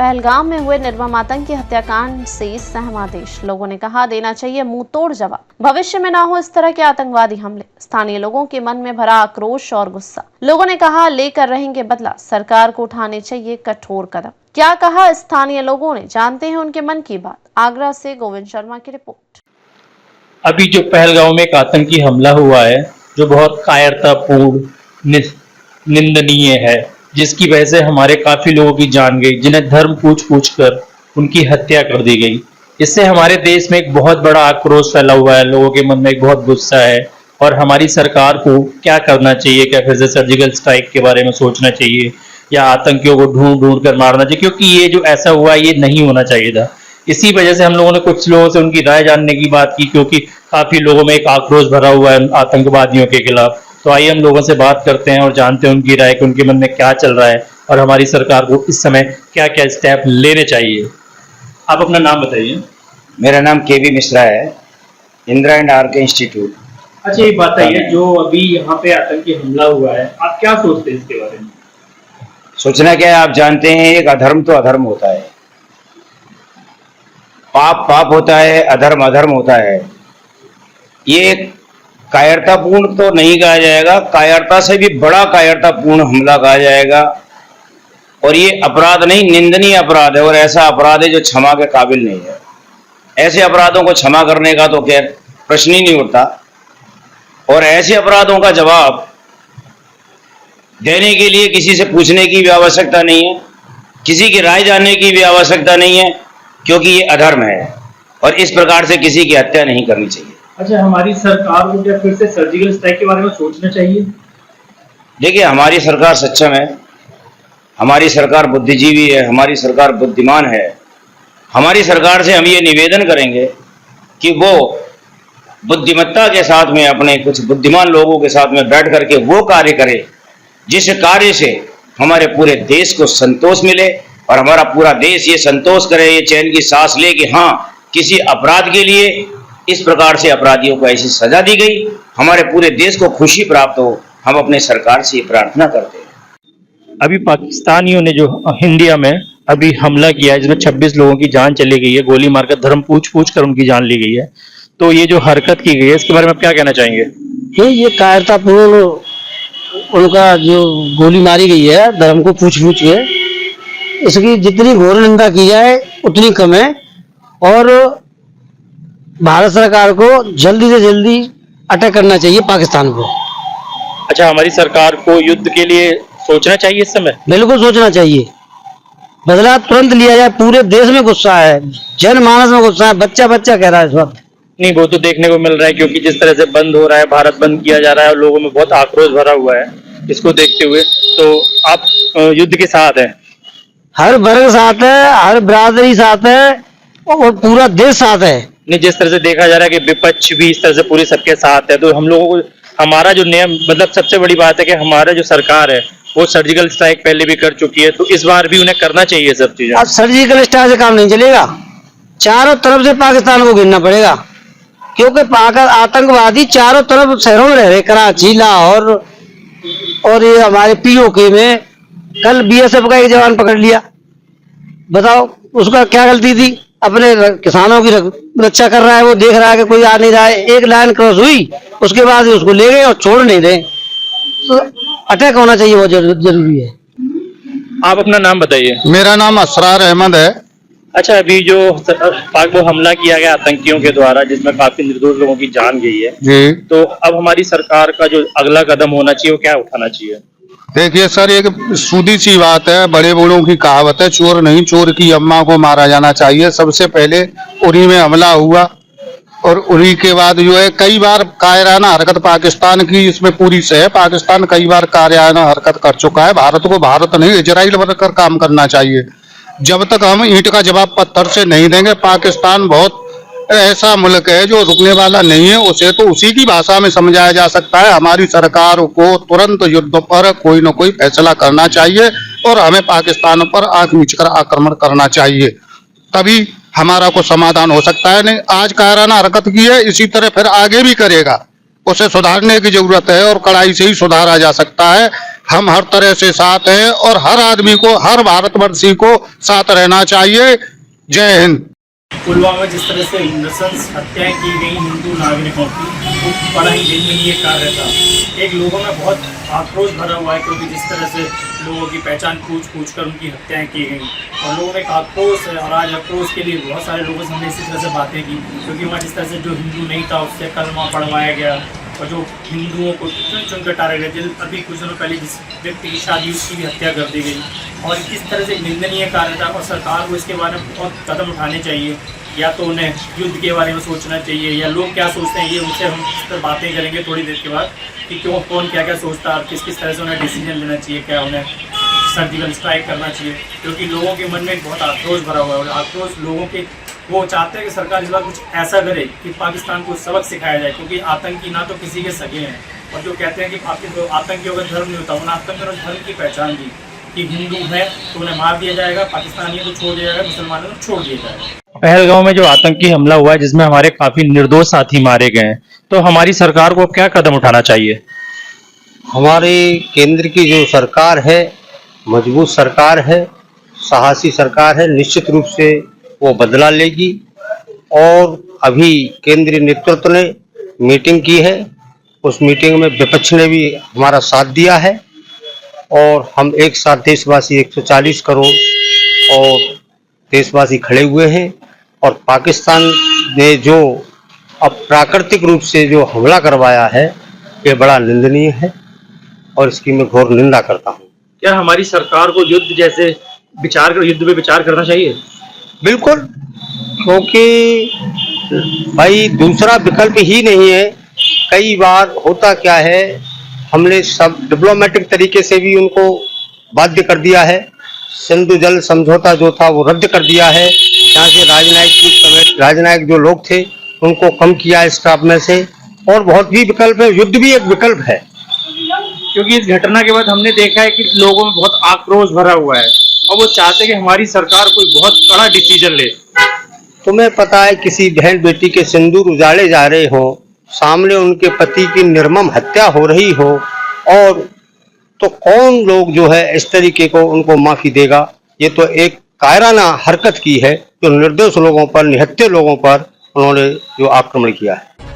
पहलगाम में हुए निर्मम आतंकी हत्याकांड से सहमा देश। लोगों ने कहा देना चाहिए मुंह तोड़ जवाब। भविष्य में ना हो इस तरह के आतंकवादी हमले। स्थानीय लोगों के मन में भरा आक्रोश और गुस्सा। लोगों ने कहा लेकर रहेंगे बदला, सरकार को उठाने चाहिए कठोर कदम। क्या कहा स्थानीय लोगों ने, जानते हैं उनके मन की बात। आगरा से गोविंद शर्मा की रिपोर्ट। अभी जो पहलगाम में एक आतंकी हमला हुआ है जो बहुत कायरतापूर्ण निंदनीय है, जिसकी वजह से हमारे काफी लोगों की जान गई, जिन्हें धर्म पूछ कर उनकी हत्या कर दी गई। इससे हमारे देश में एक बहुत बड़ा आक्रोश फैला हुआ है, लोगों के मन में एक बहुत गुस्सा है और हमारी सरकार को क्या करना चाहिए, क्या फिर से सर्जिकल स्ट्राइक के बारे में सोचना चाहिए या आतंकियों को ढूंढ कर मारना चाहिए, क्योंकि ये जो ऐसा हुआ ये नहीं होना चाहिए था। इसी वजह से हम लोगों ने कुछ लोगों से उनकी राय जानने की बात की, क्योंकि काफी लोगों में एक आक्रोश भरा हुआ है आतंकवादियों के खिलाफ। तो आइए हम लोगों से बात करते हैं और जानते हैं उनकी राय कि उनके मन में क्या चल रहा है और हमारी सरकार को इस समय क्या क्या स्टेप लेने चाहिए। आप अपना नाम बताइए। मेरा नाम केवी मिश्रा है, इंदिरा एंड आर के इंस्टीट्यूट। अच्छा, ये बताइए जो अभी यहाँ पे आतंकी हमला हुआ है, आप क्या सोचते हैं इसके बारे में? सोचना क्या है, आप जानते हैं एक अधर्म तो अधर्म होता है, पाप पाप होता है, अधर्म अधर्म होता है। ये कायरतापूर्ण तो नहीं कहा जाएगा, कायरता से भी बड़ा कायरतापूर्ण हमला कहा जाएगा। और ये अपराध नहीं, निंदनीय अपराध है और ऐसा अपराध है जो क्षमा के काबिल नहीं है। ऐसे अपराधों को क्षमा करने का तो खैर प्रश्न ही नहीं उठता और ऐसे अपराधों का जवाब देने के लिए किसी से पूछने की भी आवश्यकता नहीं है, किसी की राय जानने की भी आवश्यकता नहीं है, क्योंकि ये अधर्म है और इस प्रकार से किसी की हत्या नहीं करनी चाहिए। अच्छा, हमारी सरकार को क्या फिर से सर्जिकल स्ट्राइक के बारे में सोचना चाहिए? देखिए, हमारी सरकार सक्षम है, हमारी सरकार बुद्धिजीवी है, हमारी सरकार बुद्धिमान है। हमारी सरकार से हम ये निवेदन करेंगे कि वो बुद्धिमत्ता के साथ में अपने कुछ बुद्धिमान लोगों के साथ में बैठ करके वो कार्य करे जिस कार्य से हमारे पूरे देश को संतोष मिले और हमारा पूरा देश ये संतोष करे, ये चैन की सांस ले कि हाँ, किसी अपराध के लिए इस प्रकार से अपराधियों को ऐसी सजा दी गई, हमारे पूरे देश को खुशी प्राप्त हो। हम अपने सरकार से ये प्रार्थना करते हैं। अभी पाकिस्तानियों ने जो इंडिया में अभी हमला किया है, जिसमें 26 लोगों की जान चली गई है, गोली मारकर धर्म पूछ कर उनकी जान ली गई है, तो ये जो हरकत की गई है इसके बारे में आप क्या कहना चाहेंगे? ये कायरतापूर्ण उनका जो गोली मारी गई है धर्म को पूछ के, इसकी जितनी घोर निंदा की जाए उतनी कम है और भारत सरकार को जल्दी से जल्दी अटैक करना चाहिए पाकिस्तान को। अच्छा, हमारी सरकार को युद्ध के लिए सोचना चाहिए इस समय? बिल्कुल सोचना चाहिए, बदला तुरंत लिया जाए। पूरे देश में गुस्सा है, जनमानस में गुस्सा है, बच्चा बच्चा कह रहा है इस वक्त। नहीं, वो तो देखने को मिल रहा है, क्योंकि जिस तरह से बंद हो रहा है, भारत बंद किया जा रहा है और लोगों में बहुत आक्रोश भरा हुआ है। इसको देखते हुए तो आप युद्ध के साथ हैं? हर वर्ग साथ है, हर बिरादरी साथ है और पूरा देश साथ है। नहीं, जिस तरह से देखा जा रहा है कि विपक्ष भी इस तरह से पूरी सबके साथ है, तो हम लोगों को हमारा जो नियम, मतलब सबसे बड़ी बात है कि हमारा जो सरकार है वो सर्जिकल स्ट्राइक पहले भी कर चुकी है, तो इस बार भी उन्हें करना चाहिए सब चीजें। अब सर्जिकल स्ट्राइक से काम नहीं चलेगा, चारों तरफ से पाकिस्तान को गिरना पड़ेगा, क्योंकि आतंकवादी चारों तरफ शहरों में रह रहे, कराची, लाहौर और ये हमारे पीओके में। कल बीएसएफ का एक जवान पकड़ लिया, बताओ उसका क्या गलती थी? अपने किसानों की रक्षा कर रहा है, वो देख रहा है कि कोई आ नहीं रहा है, एक लाइन क्रॉस हुई उसके बाद उसको ले गए और छोड़ नहीं रहे। तो अटैक होना चाहिए, वो जरूरी है। आप अपना नाम बताइए। मेरा नाम असरार अहमद है। अच्छा, अभी जो पाक वो हमला किया गया आतंकियों के द्वारा, जिसमें काफी निर्दोष लोगों की जान गई है जी, तो अब हमारी सरकार का जो अगला कदम होना चाहिए वो क्या उठाना चाहिए? देखिए सर, एक सीधी सी बात है, बड़े बूढ़ों की कहावत है, चोर नहीं चोर की अम्मा को मारा जाना चाहिए। सबसे पहले उरी में हमला हुआ और उरी के बाद जो है कई बार कायराना हरकत पाकिस्तान की इसमें पूरी से है। पाकिस्तान कई बार कायराना हरकत कर चुका है। भारत को भारत नहीं, इजराइल बनकर काम करना चाहिए। जब तक हम ईंट का जवाब पत्थर से नहीं देंगे, पाकिस्तान बहुत ऐसा मुल्क है जो रुकने वाला नहीं है, उसे तो उसी की भाषा में समझाया जा सकता है। हमारी सरकार को तुरंत युद्ध पर कोई न कोई फैसला करना चाहिए और हमें पाकिस्तान पर आंख मीचकर आक्रमण करना चाहिए, तभी हमारा को समाधान हो सकता है। नहीं, आज कायराना हरकत की है, इसी तरह फिर आगे भी करेगा, उसे सुधारने की जरूरत है और कड़ाई से ही सुधारा जा सकता है। हम हर तरह से साथ हैं और हर आदमी को, हर भारतवर्षी को साथ रहना चाहिए। जय हिंद। पुलवामा जिस तरह से नृशंस हत्याएं की गई हिंदू नागरिकों की, वो बड़ा ही निंदनीय कार्य था। एक लोगों में बहुत आक्रोश भरा हुआ है, क्योंकि जिस तरह से लोगों की पहचान पूछ कर उनकी हत्याएं की गई, और लोगों में एक आक्रोश है। और आज आक्रोश के लिए बहुत सारे लोगों से हमने इसी तरह से बातें की, क्योंकि वहाँ जिस तरह से जो हिंदू नहीं था उससे कलमा पढ़वाया गया, और जो हिंदुओं को चुन कर टारा गया। अभी कुछ दिनों पहले जिस व्यक्ति की शादी उसकी भी हत्या कर दी गई, और किस तरह से निंदनीय कार्य था। और सरकार को इसके बारे में बहुत कदम उठाने चाहिए, या तो उन्हें युद्ध के बारे में सोचना चाहिए, या लोग क्या सोचते हैं ये उनसे हम इस पर बातें करेंगे थोड़ी देर के बाद, कि क्यों कौन क्या क्या सोचता है और किस किस तरह से उन्हें डिसीजन लेना चाहिए, क्या उन्हें सर्जिकल स्ट्राइक करना चाहिए। क्योंकि लोगों के मन में एक बहुत आक्रोश भरा हुआ है, और आक्रोश लोगों के, वो चाहते हैं कि सरकार इस बार कुछ ऐसा करे कि पाकिस्तान को सबक सिखाया जाए, क्योंकि आतंकी ना तो किसी के सगे हैं, और जो कहते हैं कि आपके आतंकियों का धर्म नहीं होता, उन्हें आतंक और धर्म की पहचान दी कि हिंदू है तो उन्हें मार दिया जाएगा, पाकिस्तानी है तो छोड़ दिया जाएगा, मुसलमानों को छोड़ दिया जाएगा। पहलगांव में जो आतंकी हमला हुआ है जिसमें हमारे काफी निर्दोष साथी मारे गए हैं, तो हमारी सरकार को क्या कदम उठाना चाहिए? हमारे केंद्र की जो सरकार है, मजबूत सरकार है, साहसी सरकार है, निश्चित रूप से वो बदला लेगी। और अभी केंद्रीय नेतृत्व ने मीटिंग की है, उस मीटिंग में विपक्ष ने भी हमारा साथ दिया है, और हम एक साथ देशवासी 140 करोड़ और देशवासी खड़े हुए हैं। और पाकिस्तान ने जो अप्राकृतिक रूप से जो हमला करवाया है, ये बड़ा निंदनीय है, और इसकी मैं घोर निंदा करता हूँ। क्या हमारी सरकार को युद्ध युद्ध पे विचार करना चाहिए? बिल्कुल, क्योंकि भाई दूसरा विकल्प ही नहीं है। कई बार होता क्या है, हमने सब डिप्लोमेटिक तरीके से भी उनको बाध्य कर दिया है। सिंधु जल समझौता जो था वो रद्द कर दिया है। यहाँ से राजनयिक जो लोग थे उनको कम किया स्टाफ में से, और बहुत भी विकल्प है, युद्ध भी एक विकल्प है। क्योंकि इस घटना के बाद हमने देखा है कि लोगों में बहुत आक्रोश भरा हुआ है, और वो चाहते हैं कि हमारी सरकार कोई बहुत कड़ा डिसीजन ले। तुम्हें पता है, किसी बहन बेटी के सिंदूर उजाड़े जा रहे हो, सामने उनके पति की निर्मम हत्या हो रही हो, और तो कौन लोग जो है इस तरीके को उनको माफी देगा? ये तो एक कायराना हरकत की है, जो निर्दोष लोगों पर, निहत्थे लोगों पर उन्होंने जो आक्रमण किया है।